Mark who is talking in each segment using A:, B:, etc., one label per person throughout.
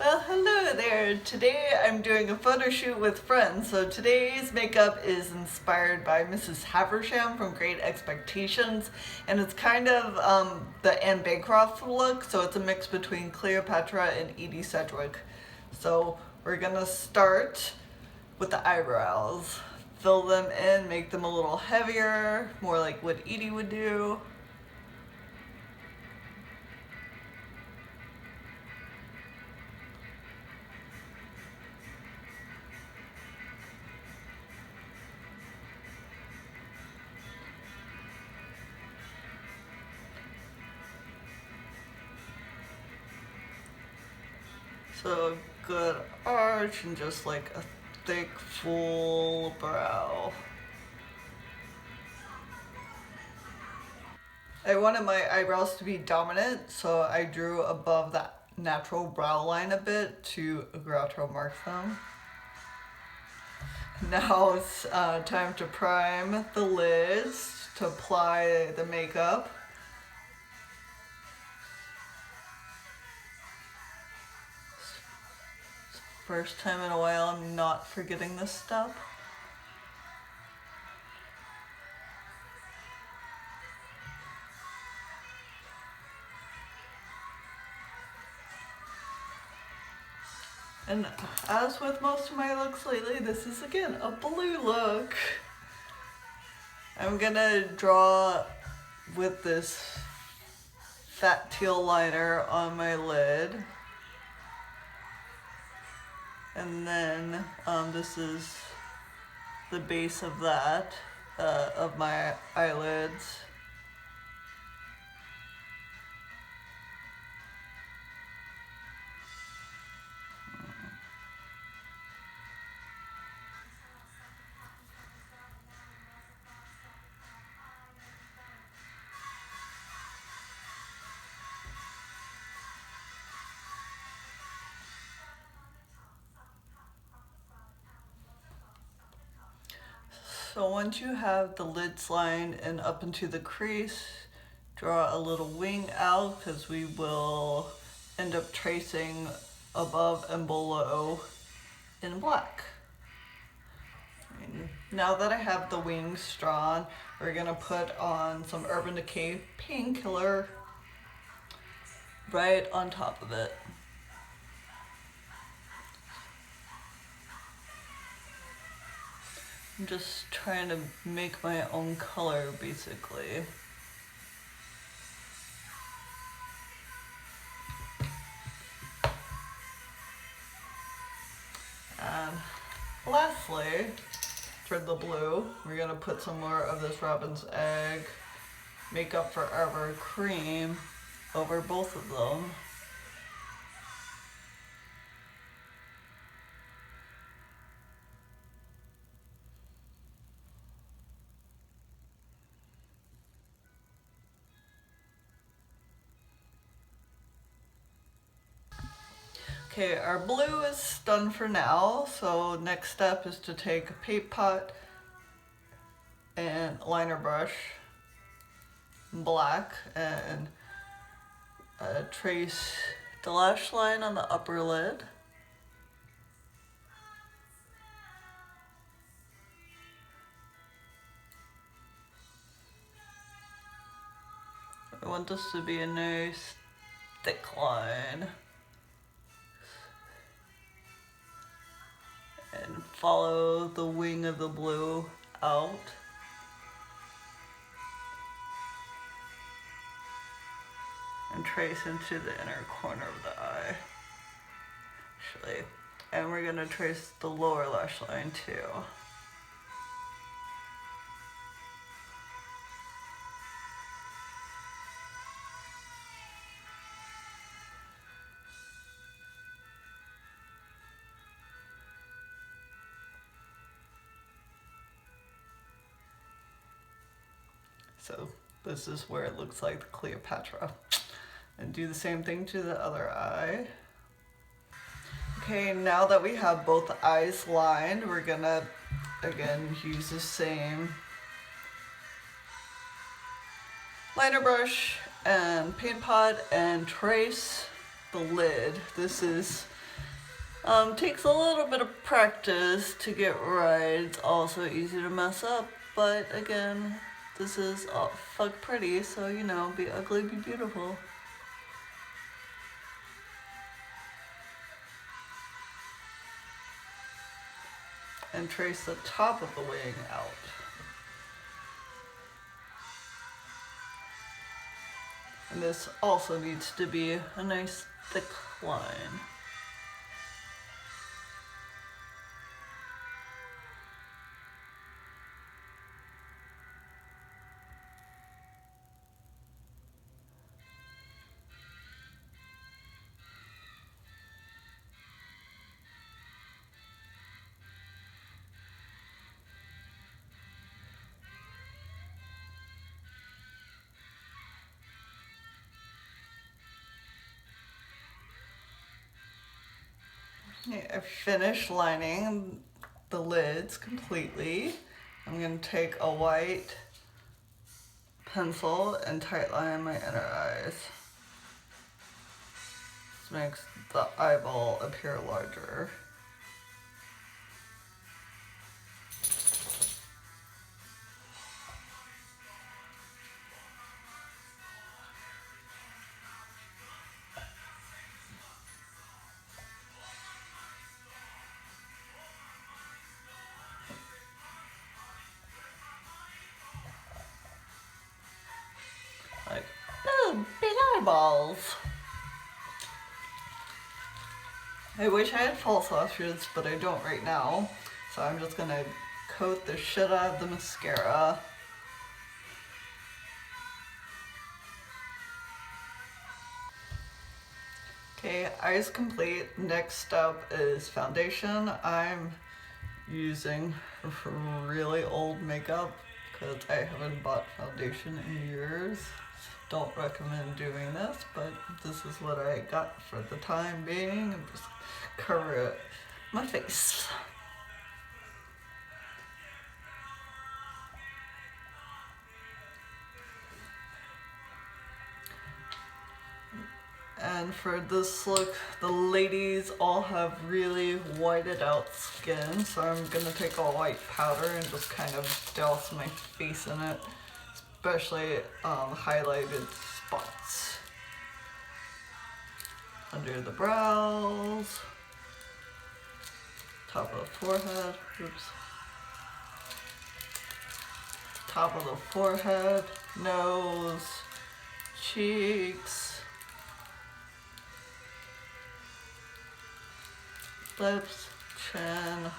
A: Well, hello there. Today I'm doing a photo shoot with friends. So today's makeup is inspired by Mrs. Haversham from Great Expectations, and it's kind of the Anne Bancroft look. So it's a mix between Cleopatra and Edie Sedgwick. So we're gonna start with the eyebrows. Fill them in, make them a little heavier, more like what Edie would do. So a good arch and just like a thick, full brow. I wanted my eyebrows to be dominant, so I drew above that natural brow line a bit to groucho mark them. Now it's time to prime the lids to apply the makeup. First time in a while I'm not forgetting this step. And as with most of my looks lately, this is again a blue look. I'm gonna draw with this fat teal liner on my lid. And then this is the base of that, of my eyelids. So once you have the lids lined and up into the crease, draw a little wing out because we will end up tracing above and below in black. And now that I have the wings drawn, we're gonna put on some Urban Decay Painkiller right on top of it. I'm just trying to make my own color basically. And lastly, for the blue, we're gonna put some more of this Robin's Egg Makeup Forever cream over both of them. Okay, our blue is done for now, so next step is to take a paint pot and liner brush, black, and trace the lash line on the upper lid. I want this to be a nice thick line. And follow the wing of the blue out. And trace into the inner corner of the eye. Actually, and we're gonna trace the lower lash line too. So this is where it looks like the Cleopatra. And do the same thing to the other eye. Okay, now that we have both eyes lined, we're gonna again use the same liner brush and paint pot and trace the lid. This is Takes a little bit of practice to get right. It's also easy to mess up, but again, this is fuck pretty, so you know, be ugly, be beautiful. And trace the top of the wing out. And this also needs to be a nice thick line. I've finished lining the lids completely. I'm going to take a white pencil and tightline my inner eyes. This makes the eyeball appear larger. Like, oh, big eyeballs. I wish I had false lashes, but I don't right now. So I'm just gonna coat the shit out of the mascara. Okay, eyes complete. Next up is foundation. I'm using really old makeup because I haven't bought foundation in years. Don't recommend doing this, but this is what I got for the time being. I'm just cover my face. And for this look, the ladies all have really whited out skin, so I'm gonna take a white powder and just kind of douse my face in it, especially highlighted spots. Under the brows, top of the forehead, oops. Top of the forehead, nose, cheeks, lips, chin.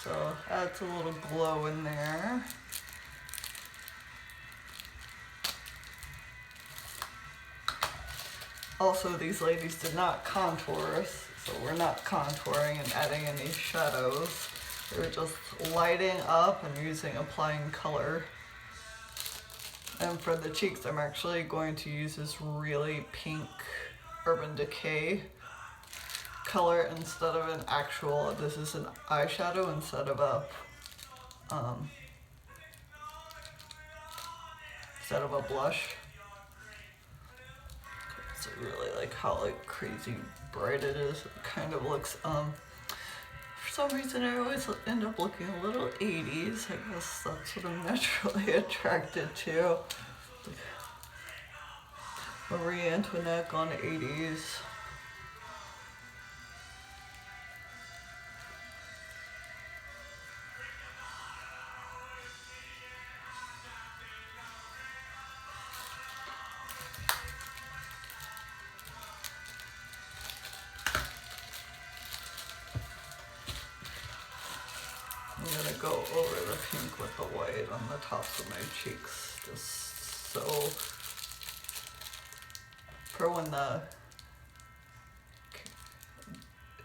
A: So adds a little glow in there. Also, these ladies did not contour us, so we're not contouring and adding any shadows. They were just lighting up and applying color. And for the cheeks, I'm actually going to use this really pink Urban Decay color instead of an actual, this is an eyeshadow instead of a blush. So really like how like crazy bright it is. It kind of looks for some reason I always end up looking a little 80s. I guess that's what I'm naturally attracted to. Like Marie Antoinette on 80s. I'm gonna go over the pink with the white on the tops of my cheeks, just so for when the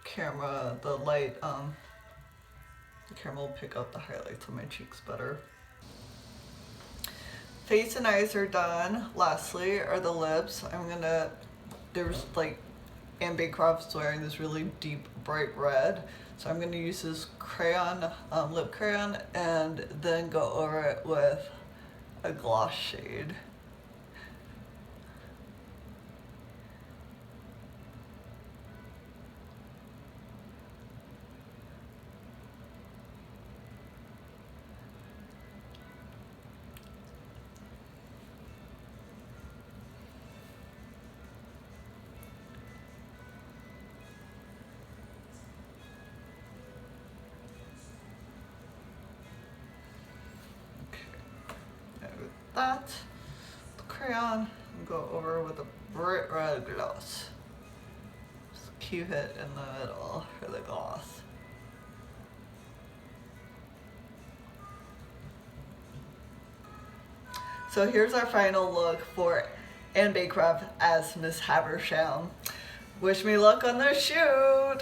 A: camera, the light, the camera will pick up the highlights on my cheeks better. Face and eyes are done. Lastly are the lips. There's like, and Bancroft's wearing this really deep bright red. So I'm gonna use this crayon, lip crayon, and then go over it with a gloss shade. that, the crayon, and go over with a bright red gloss. Just keep it in the middle for the gloss. So here's our final look for Anne Bancroft as Miss Haversham. Wish me luck on the shoot!